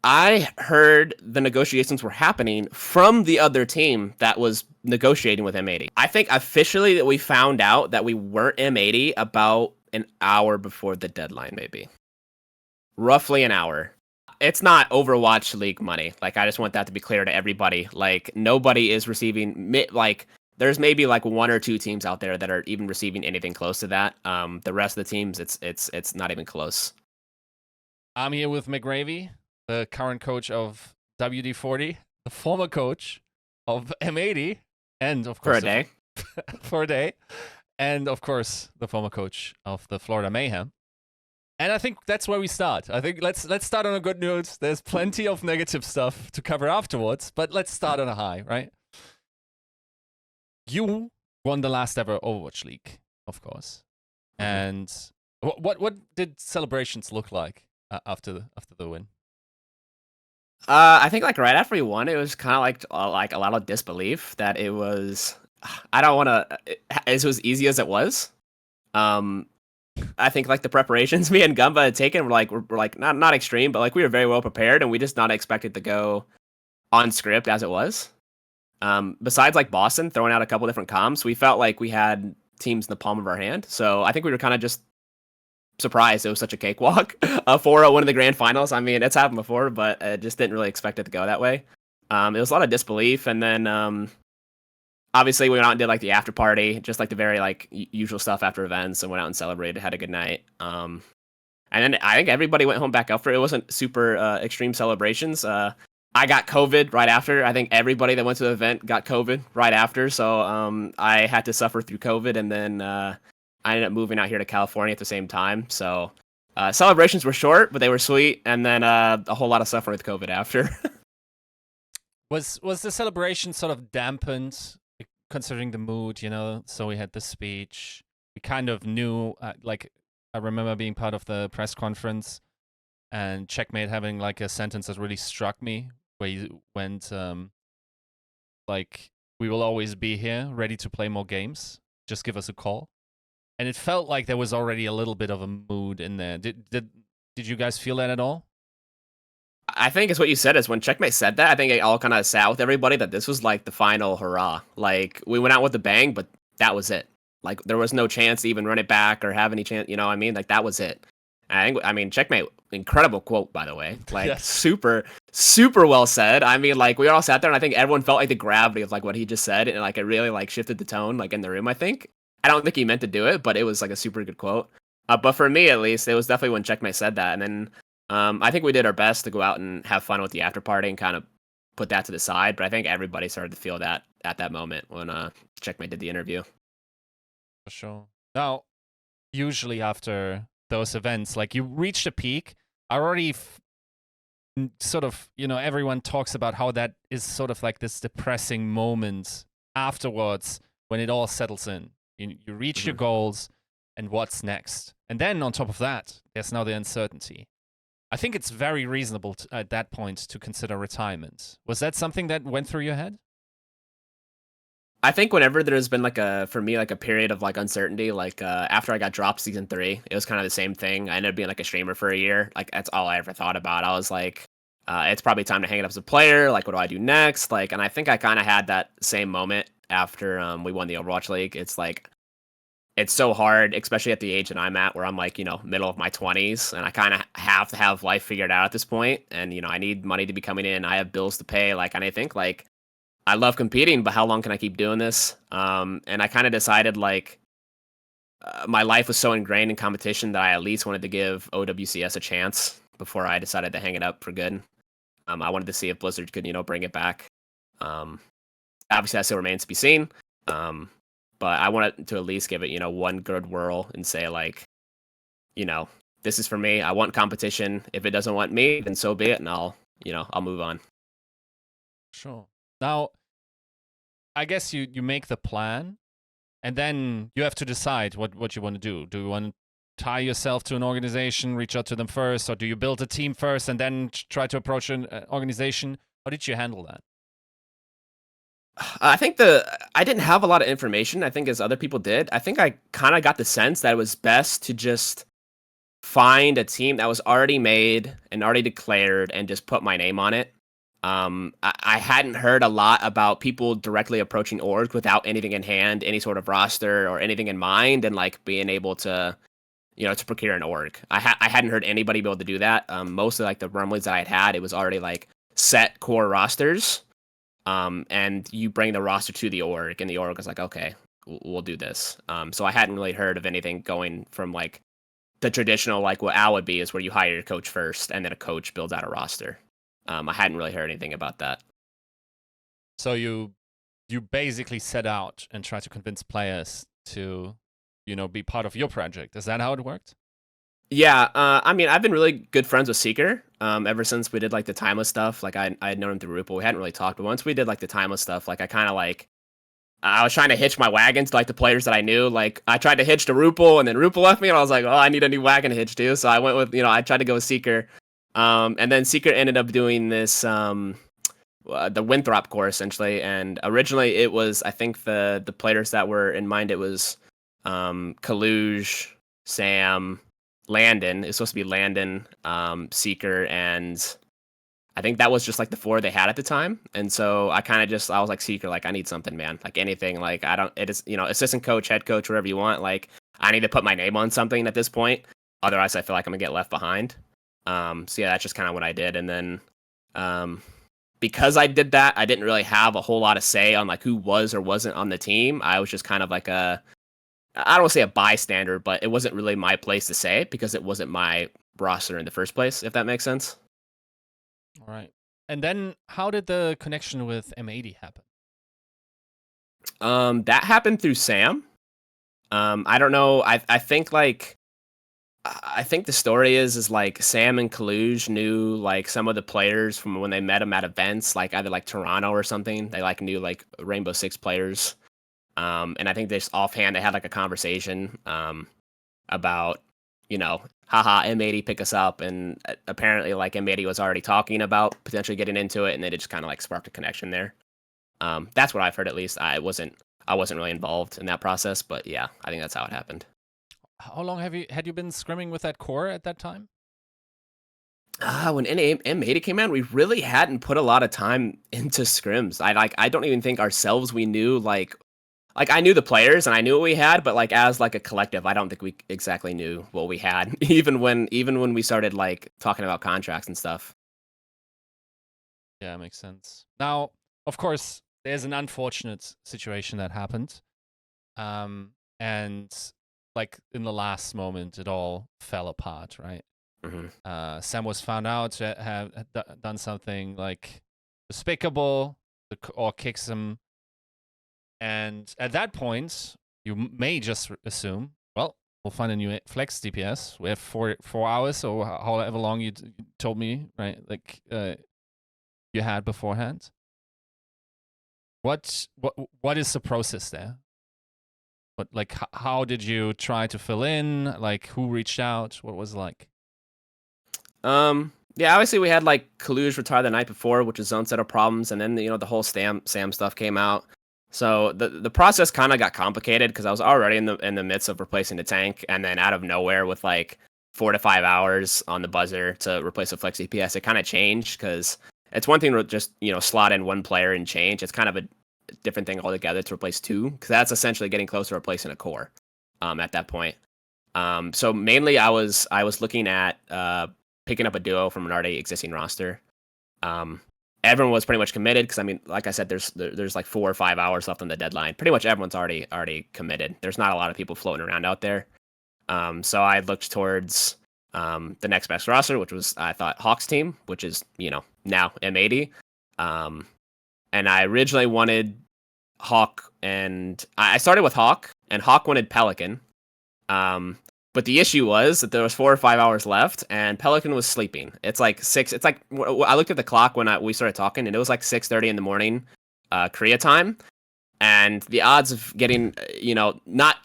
I heard the negotiations were happening from the other team that was negotiating with M80. I think officially that we found out that we weren't M80 about an hour before the deadline, maybe. Roughly an hour. It's not Overwatch League money. Like, I just want that to be clear to everybody. Like, nobody is receiving, like, there's maybe like one or two teams out there that are even receiving anything close to that. The rest of the teams, it's not even close. I'm here with McGravy, the current coach of WD40, the former coach of M80, and of For course a day. for a day, and of course the former coach of the Florida Mayhem. And I think that's where we start. I think let's start on a good note. There's plenty of negative stuff to cover afterwards, but let's start on a high, right? You won the last ever Overwatch League, of course. And what did celebrations look like after the win? I think like right after we won, it was kind of like a lot of disbelief that it was. I don't want to. It was easy as it was. Um, I think like the preparations me and Gumba had taken were like not extreme, but like we were very well prepared, and we just not expected to go on script as it was. Besides like Boston throwing out a couple different comms, we felt like we had teams in the palm of our hand. So I think we were kind of just surprised it was such a cakewalk for one of the grand finals. I mean, it's happened before, but I just didn't really expect it to go that way. It was a lot of disbelief, and then obviously we went out and did like the after party, just like the very like usual stuff after events, and went out and celebrated, had a good night. And then I think everybody went home back after. It wasn't super extreme celebrations. I got COVID right after. I think everybody that went to the event got COVID right after. So I had to suffer through COVID, and then I ended up moving out here to California at the same time. So celebrations were short, but they were sweet, and then a whole lot of suffering with COVID after. Was the celebration sort of dampened, considering the mood? You know, so we had the speech. We kind of knew, like I remember being part of the press conference, and Checkmate having like a sentence that really struck me, where you went, like, "We will always be here, ready to play more games. Just give us a call." And it felt like there was already a little bit of a mood in there. Did you guys feel that at all? I think it's what you said is when Checkmate said that, I think it all kind of sat with everybody that this was like the final hurrah. Like we went out with a bang, but that was it. Like there was no chance to even run it back or have any chance. You know what I mean? Like that was it. I mean, Checkmate, incredible quote by the way. Like Yes. super, super well said. I mean, like we all sat there and I think everyone felt like the gravity of like what he just said, and like it really like shifted the tone like in the room. I think. I don't think he meant to do it, but it was like a super good quote. But for me at least, it was definitely when Checkmate said that, and then I think we did our best to go out and have fun with the after party and kind of put that to the side. But I think everybody started to feel that at that moment when Checkmate did the interview. For sure. Now, usually after those events, like you reached a peak, I already sort of, everyone talks about how that is sort of like this depressing moment afterwards when it all settles in. You reach your goals, and what's next? And then on top of that, there's now the uncertainty. I think it's very reasonable at that point to consider retirement. Was that something that went through your head? I think whenever there's been like for me like a period of like uncertainty, like after I got dropped season 3, it was kind of the same thing. I ended up being like a streamer for a year. Like that's all I ever thought about. I was like, it's probably time to hang it up as a player. Like, what do I do next? Like, and I think I kind of had that same moment after we won the Overwatch League. It's like it's so hard, especially at the age that I'm at, where I'm like, middle of my 20s, and I kind of have to have life figured out at this point. And I need money to be coming in. I have bills to pay. Like, and I think like I love competing, but how long can I keep doing this? And I kind of decided like my life was so ingrained in competition that I at least wanted to give OWCS a chance before I decided to hang it up for good. I wanted to see if Blizzard could, bring it back. Um, Obviously, that still remains to be seen. But I wanted to at least give it, one good whirl and say like, this is for me. I want competition. If it doesn't want me, then so be it, and I'll move on. Sure. Now, I guess you make the plan, and then you have to decide what you want to do. Do you want to tie yourself to an organization, reach out to them first, or do you build a team first and then try to approach an organization? How did you handle that? I think I didn't have a lot of information. I think as other people did. I think I kind of got the sense that it was best to just find a team that was already made and already declared and just put my name on it. I hadn't heard a lot about people directly approaching orgs without anything in hand, any sort of roster or anything in mind, and like being able to, to procure an org. I hadn't heard anybody be able to do that. Most of like the rumblings that I had, it was already like set core rosters. And you bring the roster to the org, and the org is like, okay, we'll do this. So I hadn't really heard of anything going from like the traditional, like what Al would be, is where you hire your coach first, and then a coach builds out a roster. I hadn't really heard anything about that. So you basically set out and try to convince players to, be part of your project. Is that how it worked? Yeah, I mean, I've been really good friends with Seeker ever since we did like the timeless stuff. Like I had known him through Rupal. We hadn't really talked, but once we did like the timeless stuff, like I kind of like I was trying to hitch my wagon to like the players that I knew. Like I tried to hitch to Rupal, and then Rupal left me, and I was like, oh, I need a new wagon to hitch to. So I went with, I tried to go with Seeker, and then Seeker ended up doing this the Winthrop core essentially. And originally it was, I think the players that were in mind, it was Coluge, Sam, Landon. It's supposed to be Landon, Seeker, and I think that was just like the 4 they had at the time. And so I kind of I was like, Seeker, like I need something, man. Like anything, like it is, assistant coach, head coach, whatever you want. Like I need to put my name on something at this point. Otherwise I feel like I'm gonna get left behind. So yeah, that's just kind of what I did. And then because I did that, I didn't really have a whole lot of say on like who was or wasn't on the team. I was just kind of like I don't want to say a bystander, but it wasn't really my place to say it because it wasn't my roster in the first place, if that makes sense. All right. And then how did the connection with M80 happen? That happened through Sam. I don't know. I think the story is like Sam and Coluge knew like some of the players from when they met them at events, like either like Toronto or something. They like knew like Rainbow Six players. And I think just offhand they had like a conversation about, haha, M80 pick us up, and apparently like M80 was already talking about potentially getting into it, and they just kind of like sparked a connection there. That's what I've heard, at least. I wasn't really involved in that process, but yeah, I think that's how it happened. How long had you been scrimming with that core at that time? When M80 came out, we really hadn't put a lot of time into scrims. I don't even think ourselves we knew like I knew the players and I knew what we had, but like as like a collective, I don't think we exactly knew what we had, even when we started like talking about contracts and stuff. Yeah, makes sense. Now, of course, there's an unfortunate situation that happened. And like in the last moment, it all fell apart, right? Mm-hmm. Sam was found out to have done something like despicable, or kicks him. And at that point, you may just assume, well, we'll find a new flex DPS. We have 4 hours, or however long you told me, right? Like you had beforehand. What is the process there? But like, how did you try to fill in? Like, who reached out? What was it like? Yeah, obviously we had like Coluge retire the night before, which is his own set of problems, and then the whole Sam stuff came out. So the process kind of got complicated because I was already in the midst of replacing the tank, and then out of nowhere with like 4 to 5 hours on the buzzer to replace a flex DPS, it kind of changed because it's one thing to just slot in one player and change. It's kind of a different thing altogether to replace 2, because that's essentially getting close to replacing a core at that point. So mainly I was looking at picking up a duo from an already existing roster. Everyone was pretty much committed because I mean, like I said, there's like 4 or 5 hours left on the deadline. Pretty much everyone's already committed. There's not a lot of people floating around out there. So I looked towards the next best roster, which was, I thought, Hawk's team, which is now M80. And I originally wanted Hawk, and I started with Hawk, and Hawk wanted Pelican. But the issue was that there was 4 or 5 hours left, and Pelican was sleeping. It's like 6. It's like I looked at the clock when we started talking, and it was like 6:30 in the morning, Korea time. And the odds of getting, not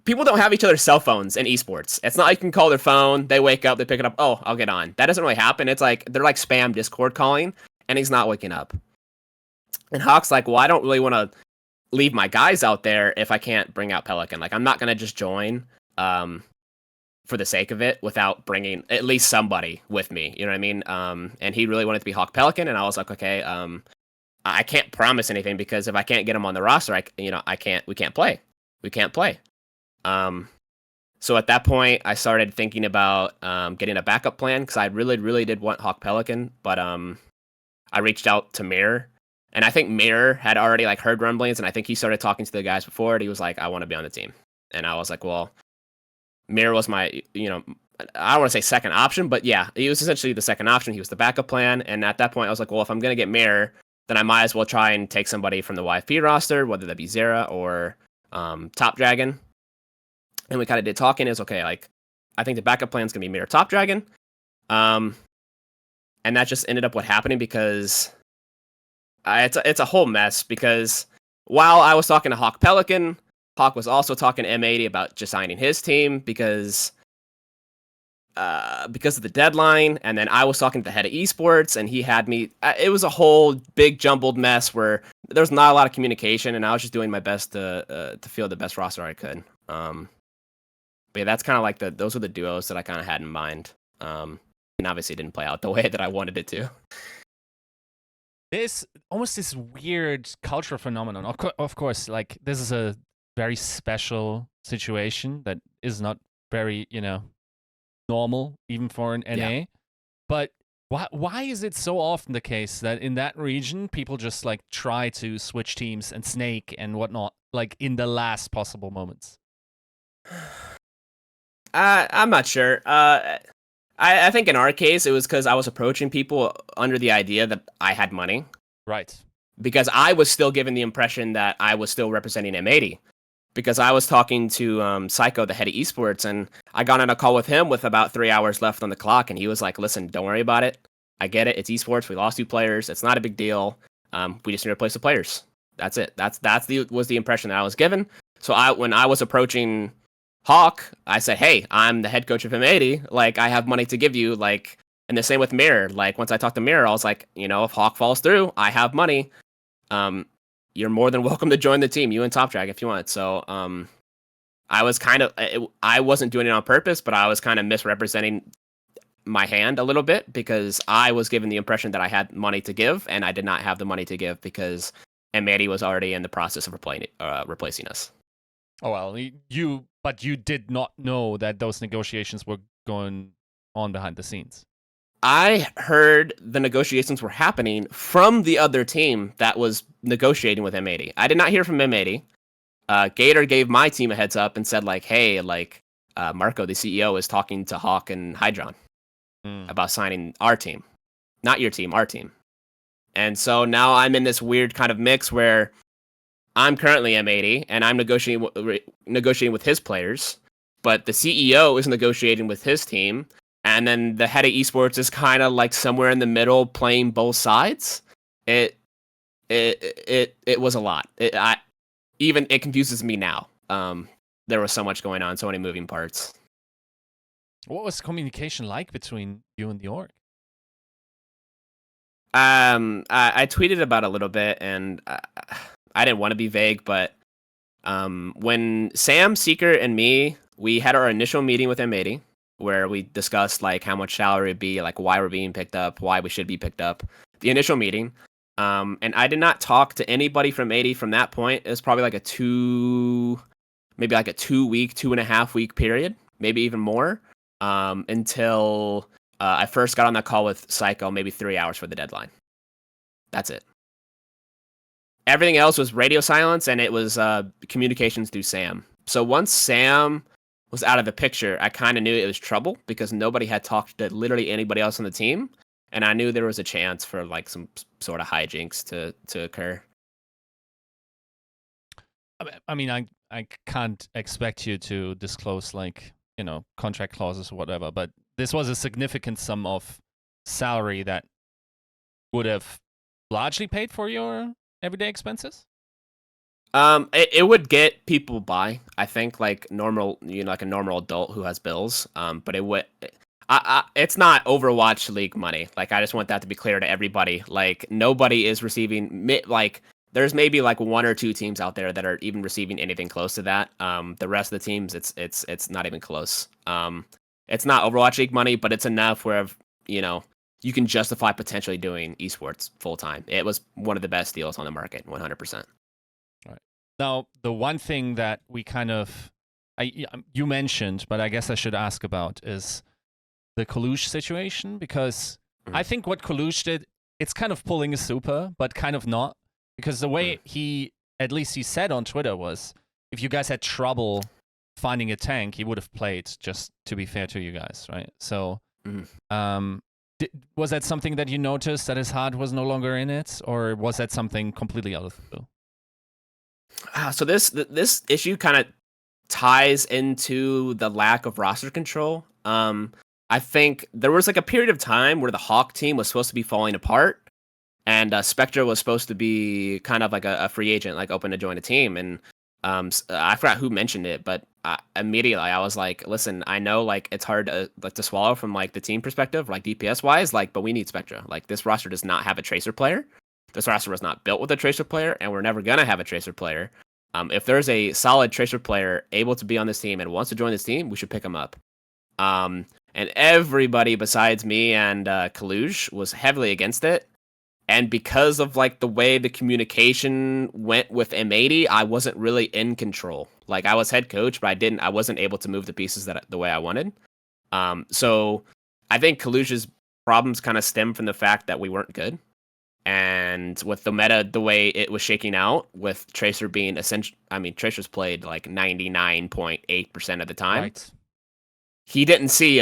people don't have each other's cell phones in esports. It's not like you can call their phone, they wake up, they pick it up. Oh, I'll get on. That doesn't really happen. It's like they're like spam Discord calling, and he's not waking up. And Hawk's like, well, I don't really want to leave my guys out there if I can't bring out Pelican. Like, I'm not gonna just join. for the sake of it without bringing at least somebody with me. You know what I mean? And he really wanted to be Hawk Pelican, and I was like, okay, I can't promise anything because if I can't get him on the roster, we can't play. We can't play. So at that point, I started thinking about getting a backup plan because I really, really did want Hawk Pelican, but I reached out to Mirror, and I think Mirror had already like heard rumblings, and I think he started talking to the guys before it. He was like, I want to be on the team, and I was like, well, Mirror was my, I don't want to say second option, but yeah, he was essentially the second option. He was the backup plan, and at that point, I was like, well, if I'm gonna get Mirror, then I might as well try and take somebody from the YFP roster, whether that be Zera or Top Dragon. And we kind of did talking. Is okay, like I think the backup plan is gonna be Mirror Top Dragon, and that just ended up what happening because it's a whole mess. Because while I was talking to Hawk Pelican, Hawk was also talking to M80 about just signing his team because of the deadline, and then I was talking to the head of esports, and he had me. It was a whole big jumbled mess where there was not a lot of communication, and I was just doing my best to field the best roster I could. But yeah, that's kind of like those were the duos that I kind of had in mind. And obviously it didn't play out the way that I wanted it to. There's almost this weird cultural phenomenon. Of course, like this is a very special situation that is not very, normal even for an NA. Yeah. But why is it so often the case that in that region people just like try to switch teams and snake and whatnot, like in the last possible moments? I'm not sure. I think in our case, it was because I was approaching people under the idea that I had money. Right. Because I was still given the impression that I was still representing M80. Because I was talking to Psycho, the head of esports, and I got on a call with him with about 3 hours left on the clock, and he was like, listen, don't worry about it. I get it. It's esports. We lost 2 players. It's not a big deal. We just need to replace the players. That's it. That's was the impression that I was given. So when I was approaching Hawk, I said, hey, I'm the head coach of M80. Like, I have money to give you. Like, and the same with Mirror. Like, once I talked to Mirror, I was like, if Hawk falls through, I have money. You're more than welcome to join the team, you and Top Drag, if you want. So, I was I wasn't doing it on purpose, but I was kind of misrepresenting my hand a little bit because I was given the impression that I had money to give, and I did not have the money to give because M80 was already in the process of replacing us. Oh, well, but you did not know that those negotiations were going on behind the scenes. I heard the negotiations were happening from the other team that was negotiating with M80. I did not hear from M80. Gator gave my team a heads up and said, like, hey, like, Marco, the CEO, is talking to Hawk and Hydron about signing our team. Not your team, our team. And so now I'm in this weird kind of mix where I'm currently M80, and I'm negotiating with his players, but the CEO is negotiating with his team, and then the head of esports is kind of like somewhere in the middle, playing both sides. It was a lot. It confuses me now. There was so much going on, so many moving parts. What was communication like between you and the org? I tweeted about it a little bit, and I didn't want to be vague, but when Sam, Seeker, and me, we had our initial meeting with M80, where we discussed like how much salary would be, like why we're being picked up, why we should be picked up. The initial meeting, and I did not talk to anybody from 80 from that point. It was probably like a 2 week, 2.5 week period, maybe even more, until I first got on that call with Psycho, maybe 3 hours for the deadline. That's it. Everything else was radio silence, and it was communications through Sam. So once Sam was out of the picture, I kind of knew it was trouble because nobody had talked to literally anybody else on the team, and I knew there was a chance for like some sort of hijinks to occur. I mean, I can't expect you to disclose like contract clauses or whatever, but this was a significant sum of salary that would have largely paid for your everyday expenses. It would get people by, I think, like normal, like a normal adult who has bills. But it would, it's not Overwatch League money. Like, I just want that to be clear to everybody. Like, nobody is receiving like there's maybe like 1 or 2 teams out there that are even receiving anything close to that. The rest of the teams, it's not even close. It's not Overwatch League money, but it's enough where you can justify potentially doing esports full time. It was one of the best deals on the market, 100%. Right. Now, the one thing that we kind of you mentioned, but I guess I should ask about is the Coluge situation, because I think what Coluge did, it's kind of pulling a super, but kind of not, because the way at least he said on Twitter was, if you guys had trouble finding a tank, he would have played, just to be fair to you guys, right? So, was that something that you noticed, that his heart was no longer in it, or was that something completely out of the blue? So this issue kind of ties into the lack of roster control. I think there was like a period of time where the Hawk team was supposed to be falling apart, and Spectre was supposed to be kind of like a free agent, like open to join a team. And I forgot who mentioned it, but immediately I was like, listen, I know like it's hard to swallow from like the team perspective, like DPS wise, like, but we need Spectre. Like, this roster does not have a Tracer player. This roster was not built with a Tracer player, and we're never gonna have a Tracer player. If there's a solid Tracer player able to be on this team and wants to join this team, we should pick him up. And everybody besides me and Coluge was heavily against it. And because of like the way the communication went with M80, I wasn't really in control. Like, I was head coach, but I wasn't able to move the pieces the way I wanted. So I think Coluge's problems kind of stem from the fact that we weren't good. And with the meta, the way it was shaking out, with Tracer being essential, I mean, Tracer's played like 99.8% of the time. Right. He didn't see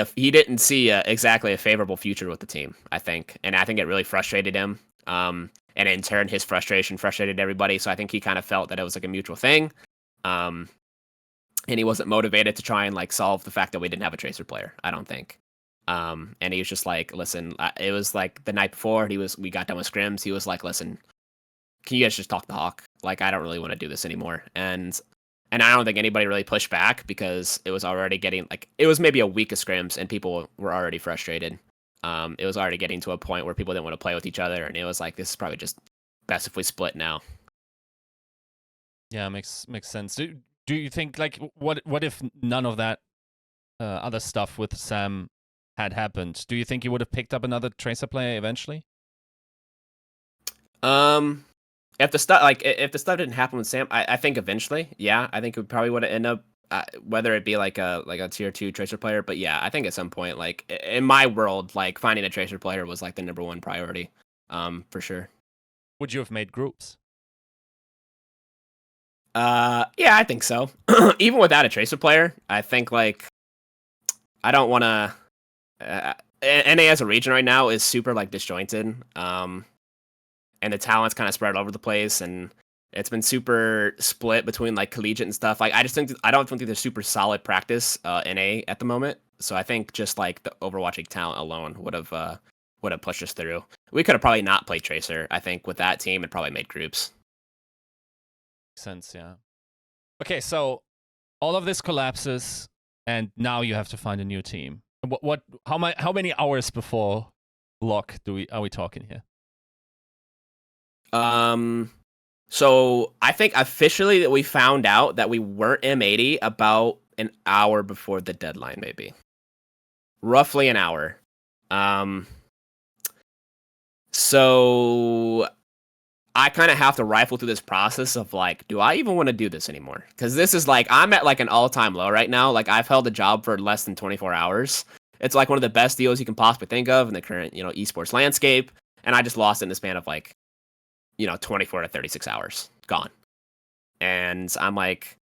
exactly a favorable future with the team, I think, and I think it really frustrated him. And in turn, his frustration frustrated everybody. So I think he kind of felt that it was like a mutual thing. And he wasn't motivated to try and like solve the fact that we didn't have a Tracer player, I don't think. And he was just like, listen, it was like the night before we got done with scrims. He was like, listen, can you guys just talk to Hawk? Like, I don't really want to do this anymore. And I don't think anybody really pushed back, because it was already getting like, it was maybe a week of scrims and people were already frustrated. It was already getting to a point where people didn't want to play with each other, and it was like, this is probably just best if we split now. Yeah, makes sense. Do you think, like, what if none of that other stuff with Sam had happened? Do you think he would have picked up another Tracer player eventually? If the stuff didn't happen with Sam, I think eventually, yeah, I think it probably would have ended up, whether it be like a tier 2 Tracer player, but yeah, I think at some point, like in my world, like finding a Tracer player was like the #1 priority, for sure. Would you have made groups? Yeah, I think so. Even without a Tracer player, I think like I don't want to. NA as a region right now is super like disjointed. And the talent's kind of spread all over the place, and it's been super split between like collegiate and stuff. Like, I don't think there's super solid practice NA at the moment. So I think just like the Overwatch League talent alone would have pushed us through. We could have probably not played Tracer. I think with that team, it probably made groups. Makes sense, yeah. Okay, so all of this collapses, and now you have to find a new team. How many hours before lock are we talking here? So I think officially that we found out that we weren't M80 about an hour before the deadline, maybe. Roughly an hour. So I kind of have to rifle through this process of like, do I even want to do this anymore? Because this is like, I'm at like an all-time low right now. Like, I've held a job for less than 24 hours. It's like one of the best deals you can possibly think of in the current, esports landscape. And I just lost it in the span of like, 24 to 36 hours. Gone. And I'm like,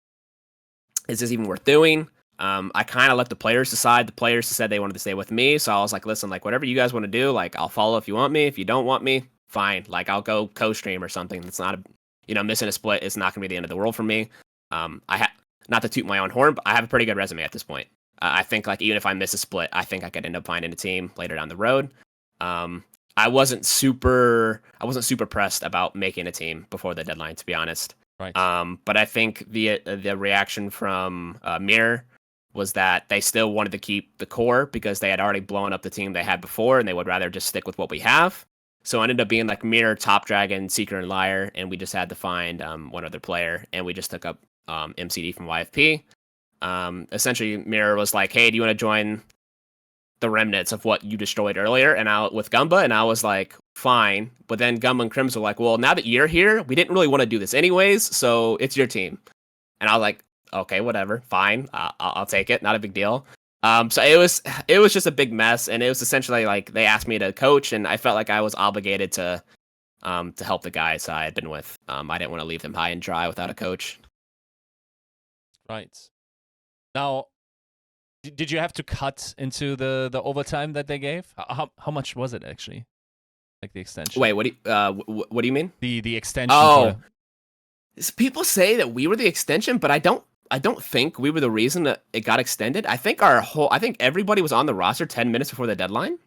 is this even worth doing? I kind of let the players decide. The players said they wanted to stay with me. So I was like, listen, like, whatever you guys want to do, like, I'll follow if you want me. If you don't want me, fine. Like, I'll go co-stream or something. It's not missing a split. It's not going to be the end of the world for me. Not to toot my own horn, but I have a pretty good resume at this point. I think, like, even if I miss a split, I think I could end up finding a team later down the road. I wasn't super pressed about making a team before the deadline, to be honest. Right. But I think the reaction from Mir was that they still wanted to keep the core because they had already blown up the team they had before, and they would rather just stick with what we have. So it ended up being like Mirror, Top Dragon, Seeker, and Liar, and we just had to find one other player, and we just took up MCD from YFP. Essentially, Mirror was like, "Hey, do you want to join the remnants of what you destroyed earlier?" And with Gumba, and I was like, "Fine." But then Gumba and Crims were like, "Well, now that you're here, we didn't really want to do this anyways, so it's your team." And I was like, "Okay, whatever, fine, I'll take it. Not a big deal." So it was just a big mess, and it was essentially like they asked me to coach, and I felt like I was obligated to help the guys I had been with. I didn't want to leave them high and dry without a coach. Right. Now, did you have to cut into the overtime that they gave? How much was it actually? Like the extension? Wait, what do you mean? The extension. Oh, people say that we were the extension, but I don't think we were the reason that it got extended. I think everybody was on the roster 10 minutes before the deadline.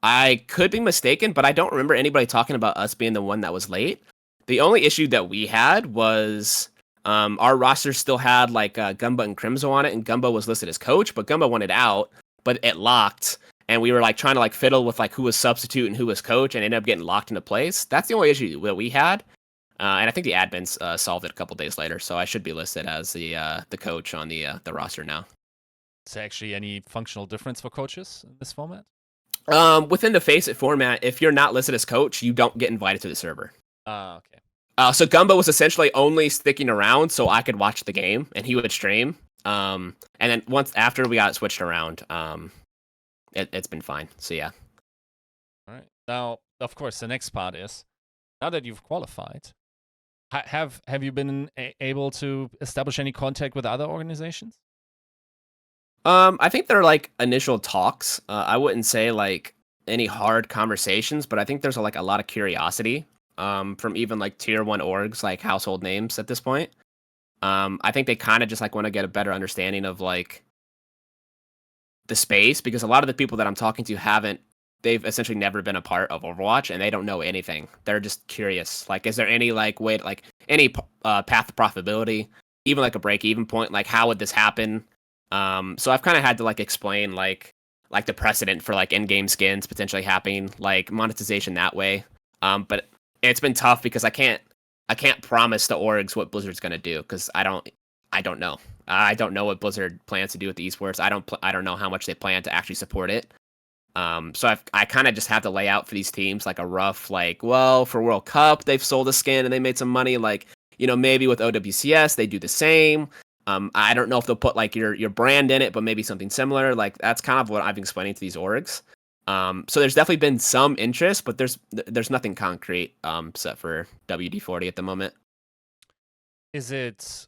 I could be mistaken, but I don't remember anybody talking about us being the one that was late. The only issue that we had was our roster still had like Gumba and Crimzo on it, and Gumba was listed as coach, but Gumba wanted out, but it locked, and we were like trying to like fiddle with like who was substitute and who was coach, and ended up getting locked into place. That's the only issue that we had. And I think the admins solved it a couple days later, so I should be listed as the coach on the roster now. Is there actually any functional difference for coaches in this format? Within the Face It format, if you're not listed as coach, you don't get invited to the server. Okay. So Gumba was essentially only sticking around so I could watch the game, and he would stream. And then once after we got it switched around, it's been fine. So yeah. All right. Now, of course, the next part is now that you've qualified. Have you been able to establish any contact with other organizations? I think they're like initial talks. I wouldn't say like any hard conversations, but I think there's like a lot of curiosity from even like tier 1 orgs, like household names at this point. I think they kind of just like want to get a better understanding of like the space, because a lot of the people that I'm talking to they've essentially never been a part of Overwatch, and they don't know anything. They're just curious. Like, is there any like way, like any path to profitability, even like a break-even point? Like, how would this happen? So I've kind of had to like explain like the precedent for like in-game skins potentially happening, like monetization that way. But it's been tough because I can't promise the orgs what Blizzard's gonna do, because I don't know. I don't know what Blizzard plans to do with the esports. I don't know how much they plan to actually support it. So I kind of just have to lay out for these teams like a rough, like, well, for World Cup, they've sold a skin and they made some money. Like, you know, maybe with OWCS, they do the same. I don't know if they'll put like your brand in it, but maybe something similar. Like, that's kind of what I've been explaining to these orgs. So there's definitely been some interest, but there's nothing concrete, set for WD-40 at the moment. Is it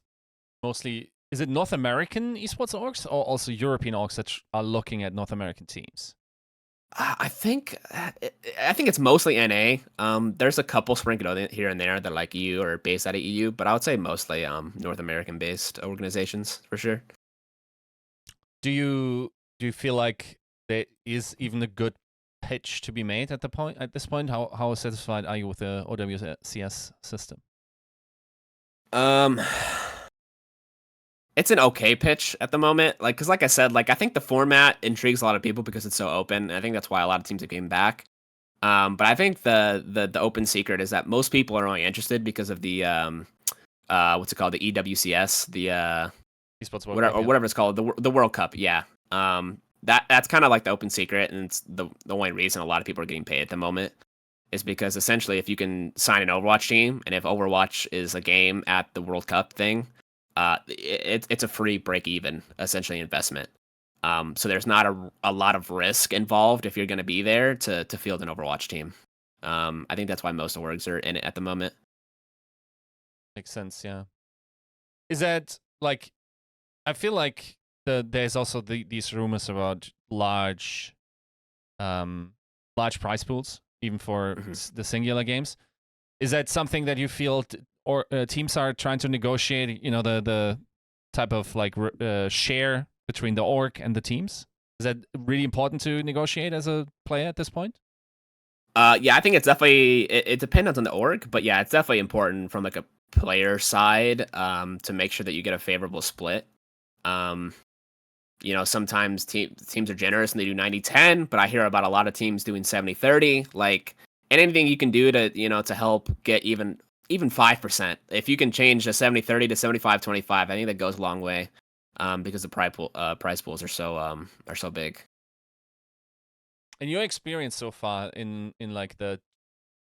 North American esports orgs or also European orgs that are looking at North American teams? I think it's mostly NA. There's a couple sprinkled here and there that like EU or based out of EU, but I would say mostly North American based organizations for sure. Do you feel like there is even a good pitch to be made at this point? How satisfied are you with the OWCS system? It's an okay pitch at the moment. Like, because like I said, like I think the format intrigues a lot of people because it's so open. And I think that's why a lot of teams are getting back. But I think the open secret is that most people are only interested because of the what's it called, the EWCS, the Esports World Cup, or whatever it's called, the World Cup. Yeah. That's kind of like the open secret, and it's the only reason a lot of people are getting paid at the moment is because essentially if you can sign an Overwatch team, and if Overwatch is a game at the World Cup thing, it's a free break even essentially investment. So there's not a lot of risk involved if you're going to be there to field an Overwatch team. I think that's why most orgs are in it at the moment. Makes sense, yeah. Is that like, I feel like there's also these rumors about large prize pools even for the singular games. Is that something that you feel or teams are trying to negotiate, you know, the type of like share between the org and the teams? Is that really important to negotiate as a player at this point? Yeah, I think it's definitely, it depends on the org, but yeah, it's definitely important from like a player side to make sure that you get a favorable split. You know, sometimes teams are generous and they do 90-10, but I hear about a lot of teams doing 70-30. Like, anything you can do to to help get even 5%. If you can change the 70-30 to 75-25, I think that goes a long way. Because the prize pools are so big. In your experience so far, in like the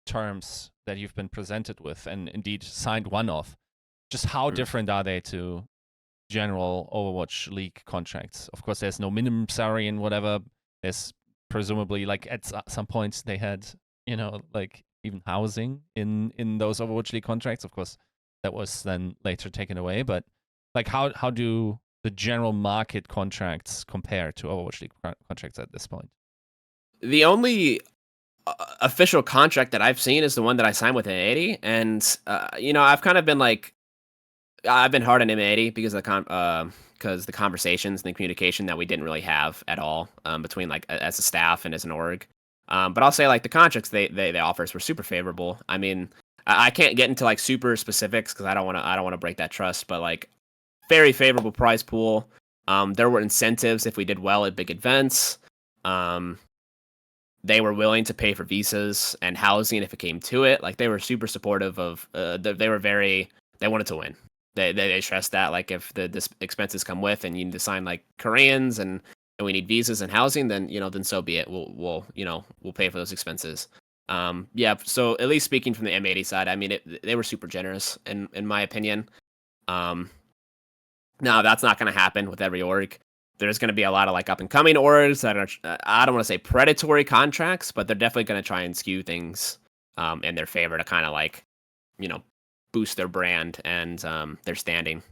terms that you've been presented with, and indeed signed one of, just how different are they to general Overwatch League contracts? Of course, there's no minimum salary and whatever. There's presumably, like, at some points they had, like, even housing in those Overwatch League contracts. Of course, that was then later taken away. But like, how do the general market contracts compare to Overwatch League contracts at this point? The only official contract that I've seen is the one that I signed with M80, and I've kind of been like, I've been hard on M80 because of the conversations and the communication that we didn't really have at all between like as a staff and as an org. But I'll say like the contracts they offer us were super favorable. I mean, I can't get into like super specifics because I don't want to break that trust, but like very favorable prize pool. There were incentives if we did well at big events. They were willing to pay for visas and housing if it came to it. Like they were super supportive of. They wanted to win. They stressed that like if the expenses come with and you need to sign like Koreans and we need visas and housing, then then so be it. We'll pay for those expenses. Yeah. So at least speaking from the M80 side, I mean they were super generous in my opinion. Now that's not going to happen with every org. There's going to be a lot of like up and coming orgs that are, I don't want to say predatory contracts, but they're definitely going to try and skew things in their favor to kind of like, boost their brand and their standing.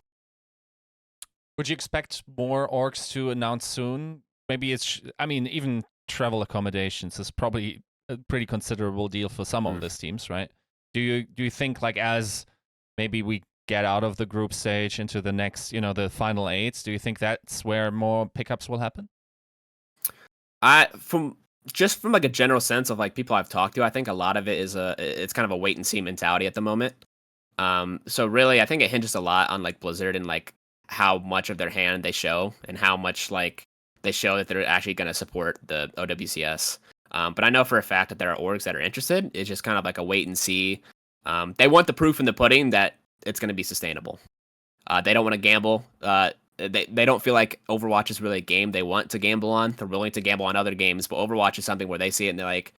Would you expect more orgs to announce soon? Maybe even travel accommodations is probably a pretty considerable deal for some of these teams, right? Do you think like as maybe we get out of the group stage into the next, the final 8s, do you think that's where more pickups will happen? From like a general sense of like people I've talked to, I think a lot of it is it's kind of a wait and see mentality at the moment. So really I think it hinges a lot on like Blizzard and like how much of their hand they show and how much like they show that they're actually going to support the OWCS. But I know for a fact that there are orgs that are interested. It's just kind of like a wait and see. They want the proof in the pudding that it's going to be sustainable. They don't want to gamble. They don't feel like Overwatch is really a game they want to gamble on. They're willing to gamble on other games, but Overwatch is something where they see it and they're like,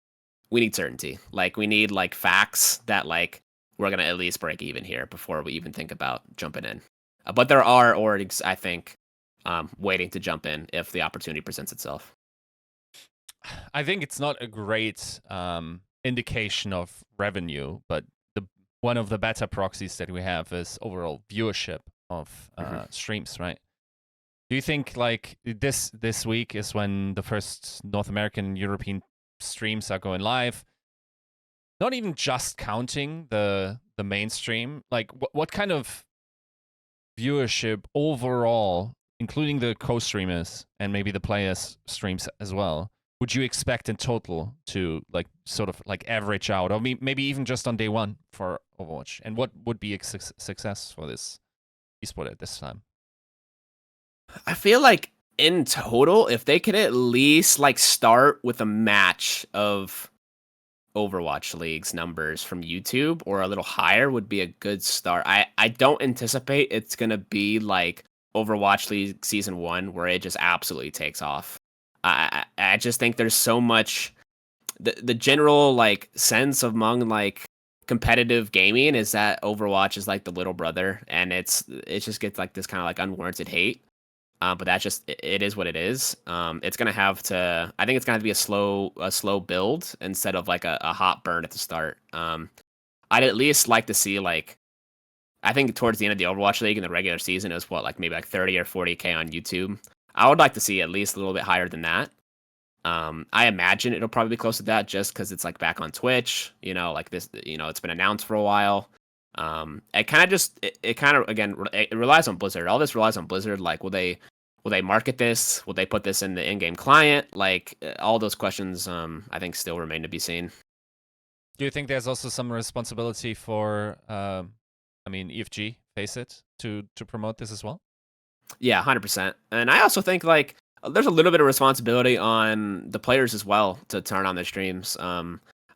we need certainty. Like we need like facts that like we're gonna at least break even here before we even think about jumping in. But there are orgs, I think, waiting to jump in if the opportunity presents itself. I think it's not a great indication of revenue, but one of the better proxies that we have is overall viewership of streams, right? Do you think like this week is when the first North American and European streams are going live? Not even just counting the mainstream, like what kind of viewership overall, including the co-streamers and maybe the players' streams as well, would you expect in total to like sort of like average out, or maybe even just on day one for Overwatch? And what would be a success for this esport at this time? I feel like in total, if they could at least like start with a match of Overwatch League's numbers from YouTube or a little higher would be a good start. I don't anticipate it's gonna be like Overwatch League Season 1 where it just absolutely takes off. I just think there's so much the general like sense among like competitive gaming is that Overwatch is like the little brother and it just gets like this kind of like unwarranted hate. But that's just it is what it is. It's gonna have to. I think it's gonna have to be a slow build instead of like a hot burn at the start. I'd at least like to see like I think towards the end of the Overwatch League in the regular season is what like maybe like 30 or 40K on YouTube. I would like to see at least a little bit higher than that. I imagine it'll probably be close to that just because it's like back on Twitch. Like this. It's been announced for a while. It kind of just it kind of again it relies on Blizzard. All this relies on Blizzard. Like, will they market this? Will they put this in the in-game client? Like all those questions, I think still remain to be seen. Do you think there's also some responsibility for, EFG, Face It, to promote this as well? Yeah, 100%. And I also think like there's a little bit of responsibility on the players as well to turn on their streams.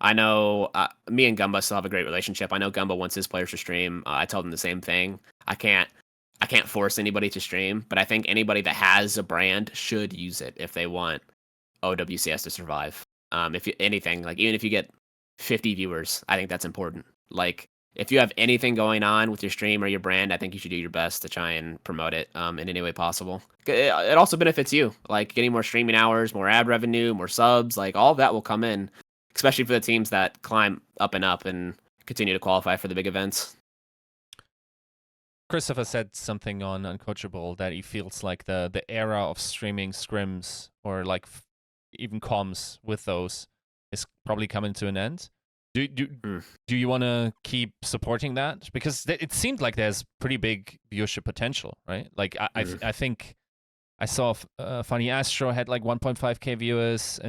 I know me and Gumba still have a great relationship. I know Gumba wants his players to stream. I told him the same thing. I can't force anybody to stream, but I think anybody that has a brand should use it if they want OWCS to survive. If you anything, like even if you get 50 viewers, I think that's important. Like if you have anything going on with your stream or your brand, I think you should do your best to try and promote it in any way possible. It also benefits you, like getting more streaming hours, more ad revenue, more subs, like all of that will come in, especially for the teams that climb up and continue to qualify for the big events. Christopher said something on Uncoachable that he feels like the era of streaming scrims or like even comms with those is probably coming to an end. Do you want to keep supporting that? Because it seemed like there's pretty big viewership potential, right? Like I think I saw Funny Astro had like 1.5k viewers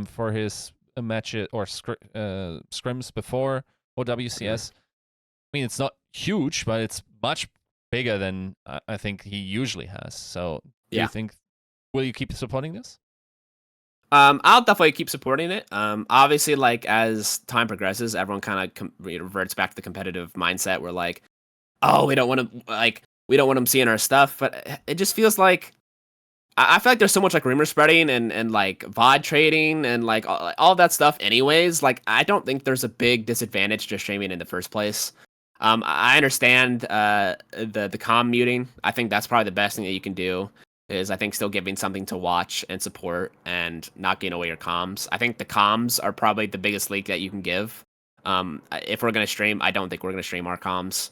for his matches or scrims before OWCS. I mean, it's not huge, but it's much bigger than I think he usually has. So do you think, will you keep supporting this? I'll definitely keep supporting it. Obviously, like as time progresses, everyone kind of reverts back to the competitive mindset. Where like, oh, we don't want them seeing our stuff. But it just feels like I feel like there's so much like rumor spreading and like VOD trading and like all that stuff. Anyways, like I don't think there's a big disadvantage to streaming in the first place. I understand the comm muting. I think that's probably the best thing that you can do. Is I think still giving something to watch and support and not getting away your comms. I think the comms are probably the biggest leak that you can give. If we're gonna stream, I don't think we're gonna stream our comms.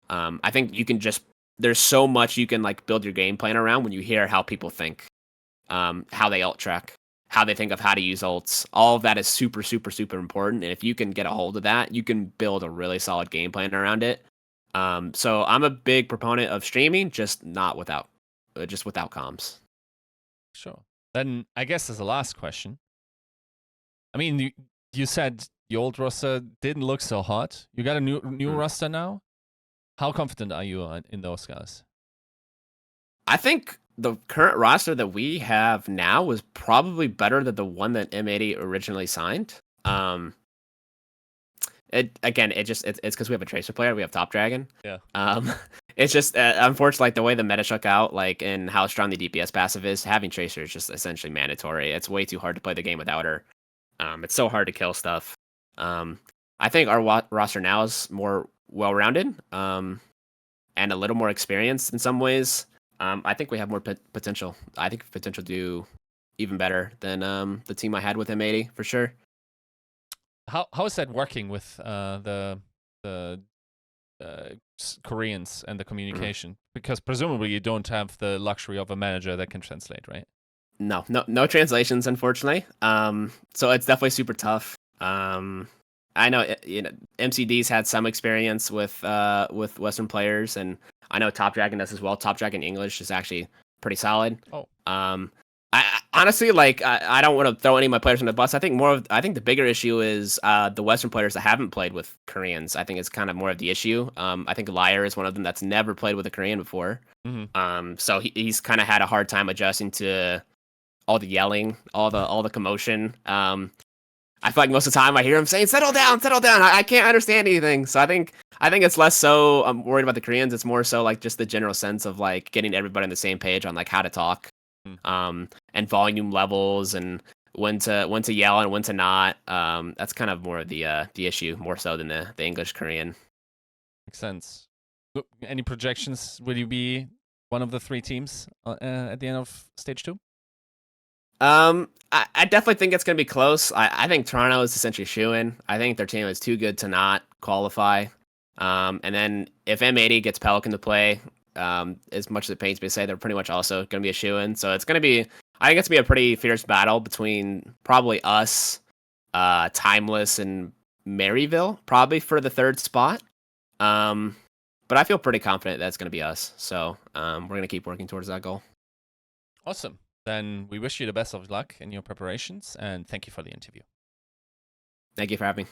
I think you can just there's so much you can like build your game plan around when you hear how people think, how they ult track, how they think of how to use ults. All of that is super, super, super important. And if you can get a hold of that, you can build a really solid game plan around it. So I'm a big proponent of streaming, just without comms. Sure. Then I guess as a last question, I mean, you said the old roster didn't look so hot. You got a new roster now. How confident are you in those guys? I think the current roster that we have now was probably better than the one that M80 originally signed. It's because we have a Tracer player. We have Top Dragon. Yeah. It's just unfortunately like the way the meta shook out, like and how strong the DPS passive is. Having Tracer is just essentially mandatory. It's way too hard to play the game without her. It's so hard to kill stuff. I think our roster now is more well-rounded, and a little more experienced in some ways. I think we have more potential. I think potential to do even better than the team I had with M80 for sure. How is that working with the Koreans and the communication? Because presumably you don't have the luxury of a manager that can translate, right? No translations, unfortunately. So it's definitely super tough. I know MCD's had some experience with Western players, and I know Top Dragon does as well. Top Dragon English is actually pretty solid. Oh. I honestly like I don't want to throw any of my players on the bus. I think the bigger issue is the Western players that haven't played with Koreans. I think it's kind of more of the issue. I think Liar is one of them that's never played with a Korean before. So he's kind of had a hard time adjusting to all the yelling, all the commotion. I feel like most of the time I hear him saying, settle down. I can't understand anything. So I think it's less so I'm worried about the Koreans. It's more so like just the general sense of like getting everybody on the same page on like how to talk, and volume levels and when to yell and when to not. That's kind of more of the issue, more so than the English Korean. Makes sense. Any projections? Will you be one of the 3 teams at the end of stage 2? I definitely think it's gonna be close. I think Toronto is essentially shoo-in. I think their team is too good to not qualify. And then if M80 gets Pelican to play, as much as it pains me to say, they're pretty much also gonna be a shoo-in. So it's gonna be, I think it's gonna be a pretty fierce battle between probably us, Timeless, and Maryville, probably for the 3rd spot. But I feel pretty confident that's gonna be us. So we're gonna keep working towards that goal. Awesome. Then we wish you the best of luck in your preparations, and thank you for the interview. Thank you for having me.